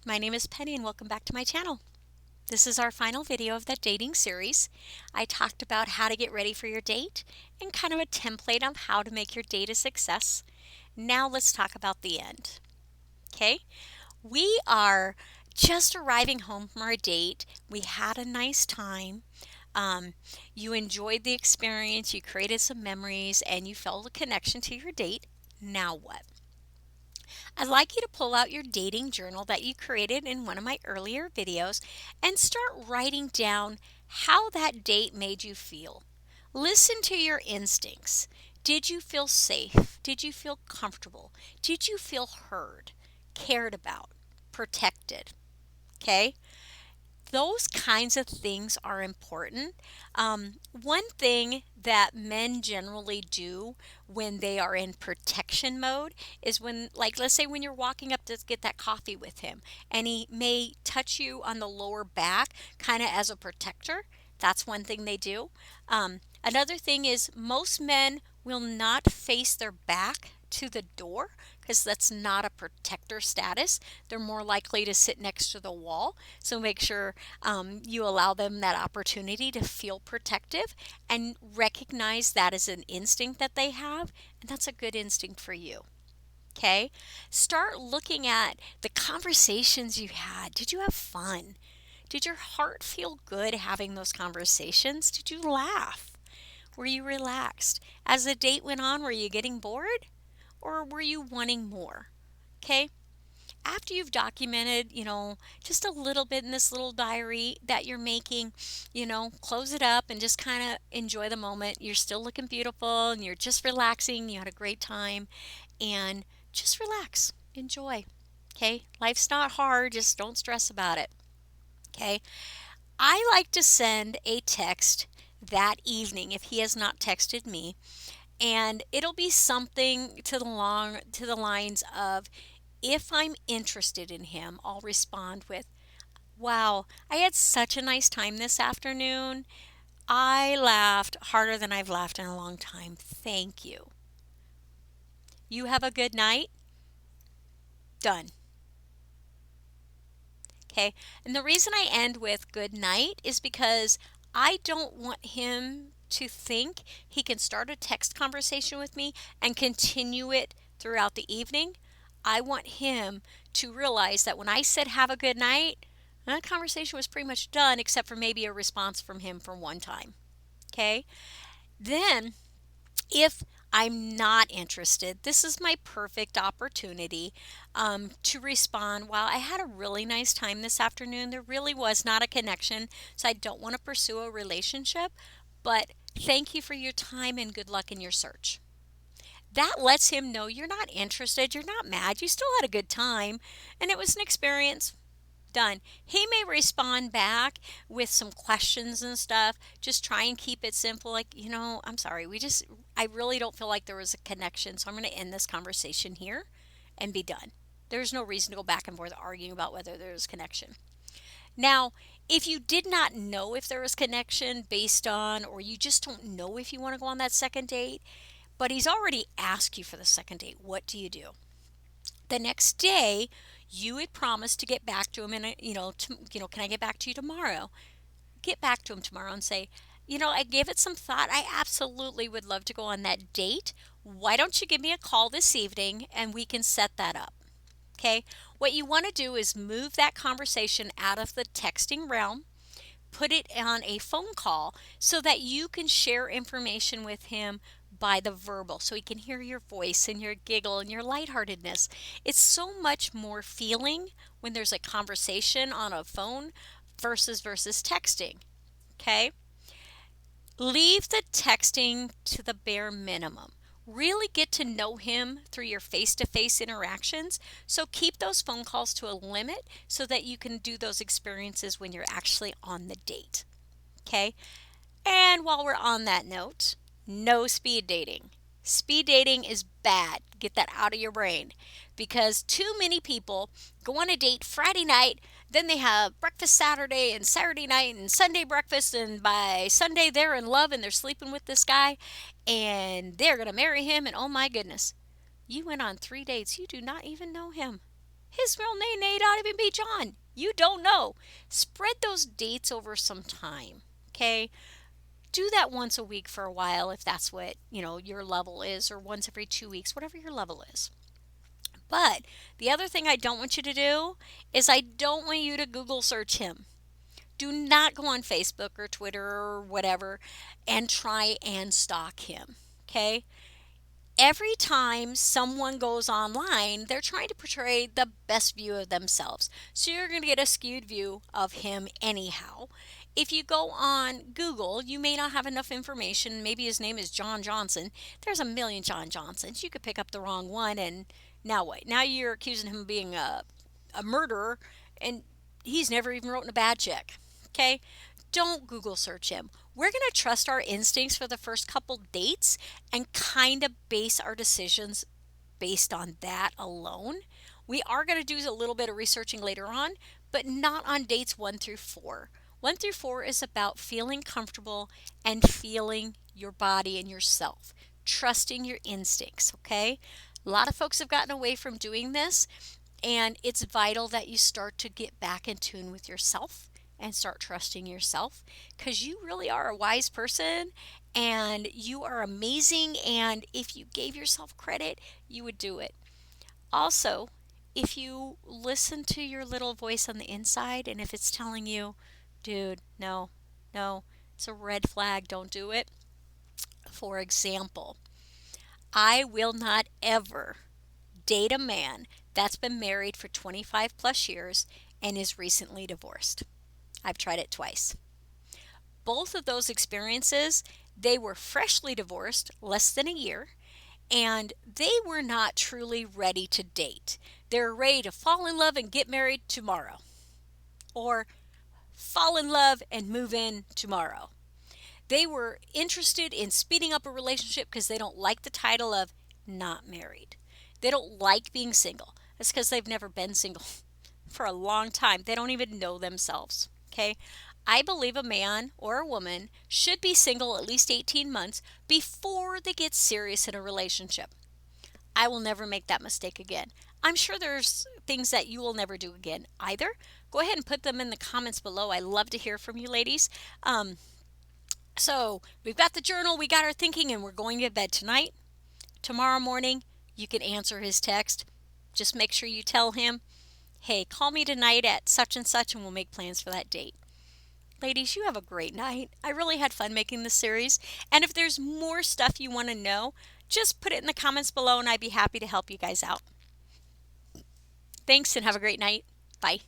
My name is Penny and welcome back to my channel. This is our final video of the dating series. I talked about how to get ready for your date and kind of a template on how to make your date a success. Now let's talk about the end. Okay, we are just arriving home from our date. We had a nice time. You enjoyed the experience, you created some memories, and you felt a connection to your date. Now what? I'd like you to pull out your dating journal that you created in one of my earlier videos and start writing down how that date made you feel. Listen to your instincts. Did you feel safe? Did you feel comfortable? Did you feel heard, cared about, protected? Okay? Those kinds of things are important. One thing that men generally do when they are in protection mode is when, like, let's say when you're walking up to get that coffee with him and he may touch you on the lower back, kind of as a protector. That's one thing they do. Another thing is most men will not face their back to the door because that's not a protector status. They're more likely to sit next to the wall. So make sure you allow them that opportunity to feel protective and recognize that as an instinct that they have. And that's a good instinct for you. Okay? Start looking at the conversations you had. Did you have fun? Did your heart feel good having those conversations? Did you laugh? Were you relaxed? As the date went on, were you getting bored? Or were you wanting more? Okay? After you've documented, just a little bit in this little diary that you're making, close it up and just kind of enjoy the moment. You're still looking beautiful and you're just relaxing. You had a great time and just relax. Enjoy. Okay? Life's not hard. Just don't stress about it. Okay? I like to send a text that evening if he has not texted me, and it'll be something to the lines of, if I'm interested in him, I'll respond with, "Wow, I had such a nice time this afternoon. I laughed harder than I've laughed in a long time. Thank you. You have a good night." Done. Okay. And the reason I end with good night is because I don't want him to think he can start a text conversation with me and continue it throughout the evening. I want him to realize that when I said have a good night, that conversation was pretty much done except for maybe a response from him for one time. Okay? Then if I'm not interested, this is my perfect opportunity to respond. While I had a really nice time this afternoon, there really was not a connection, so I don't want to pursue a relationship, but thank you for your time and good luck in your search. That lets him know you're not interested, you're not mad, you still had a good time, and it was an experience. Done. He may respond back with some questions and stuff. Just try and keep it simple. Like, I'm sorry. I really don't feel like there was a connection. So I'm going to end this conversation here and be done. There's no reason to go back and forth arguing about whether there's connection. Now, if you did not know if there was connection based on, or you just don't know if you want to go on that second date, but he's already asked you for the second date, what do you do? The next day, you had promised to get back to him, and can I get back to you tomorrow? Get back to him tomorrow and say, I gave it some thought. I absolutely would love to go on that date. Why don't you give me a call this evening and we can set that up? Okay. What you want to do is move that conversation out of the texting realm, put it on a phone call so that you can share information with him by the verbal, so he can hear your voice and your giggle and your lightheartedness. It's so much more feeling when there's a conversation on a phone versus texting. Okay? Leave the texting to the bare minimum. Really get to know him through your face to face interactions. So keep those phone calls to a limit so that you can do those experiences when you're actually on the date. Okay? And while we're on that note, no speed dating. Speed dating is bad. Get that out of your brain because too many people go on a date Friday night, then they have breakfast Saturday and Saturday night and Sunday breakfast, and by Sunday they're in love and they're sleeping with this guy and they're going to marry him. And oh my goodness, you went on 3 dates. You do not even know him. His real name may not even be John. You don't know. Spread those dates over some time. Okay? Do that once a week for a while if that's what, your level is, or once every 2 weeks, whatever your level is. But the other thing I don't want you to do is I don't want you to Google search him. Do not go on Facebook or Twitter or whatever and try and stalk him. Okay? Every time someone goes online, they're trying to portray the best view of themselves. So you're going to get a skewed view of him anyhow. If you go on Google, you may not have enough information. Maybe his name is John Johnson. There's a million John Johnsons. You could pick up the wrong one, and now what? Now you're accusing him of being a murderer, and he's never even written a bad check. Okay? Don't Google search him. We're going to trust our instincts for the first couple dates and kind of base our decisions based on that alone. We are going to do a little bit of researching later on, but not on dates 1 through 4. 1 through 4 is about feeling comfortable and feeling your body and yourself, trusting your instincts, okay? A lot of folks have gotten away from doing this, and it's vital that you start to get back in tune with yourself and start trusting yourself, because you really are a wise person and you are amazing. And if you gave yourself credit, you would do it. Also, if you listen to your little voice on the inside, and if it's telling you, dude, no, no, it's a red flag, don't do it. For example, I will not ever date a man that's been married for 25 plus years and is recently divorced. I've tried it twice. Both of those experiences, they were freshly divorced, less than a year, and they were not truly ready to date. They were ready to fall in love and get married tomorrow, or fall in love and move in tomorrow. They were interested in speeding up a relationship because they don't like the title of not married. They don't like being single. That's because they've never been single for a long time. They don't even know themselves. Okay? I believe a man or a woman should be single at least 18 months before they get serious in a relationship. I will never make that mistake again. I'm sure there's things that you will never do again either. Go ahead and put them in the comments below. I love to hear from you ladies. So we've got the journal, we got our thinking, and we're going to bed tonight. Tomorrow morning, you can answer his text. Just make sure you tell him, hey, call me tonight at such and such, and we'll make plans for that date. Ladies, you have a great night. I really had fun making this series. And if there's more stuff you want to know, just put it in the comments below and I'd be happy to help you guys out. Thanks and have a great night. Bye.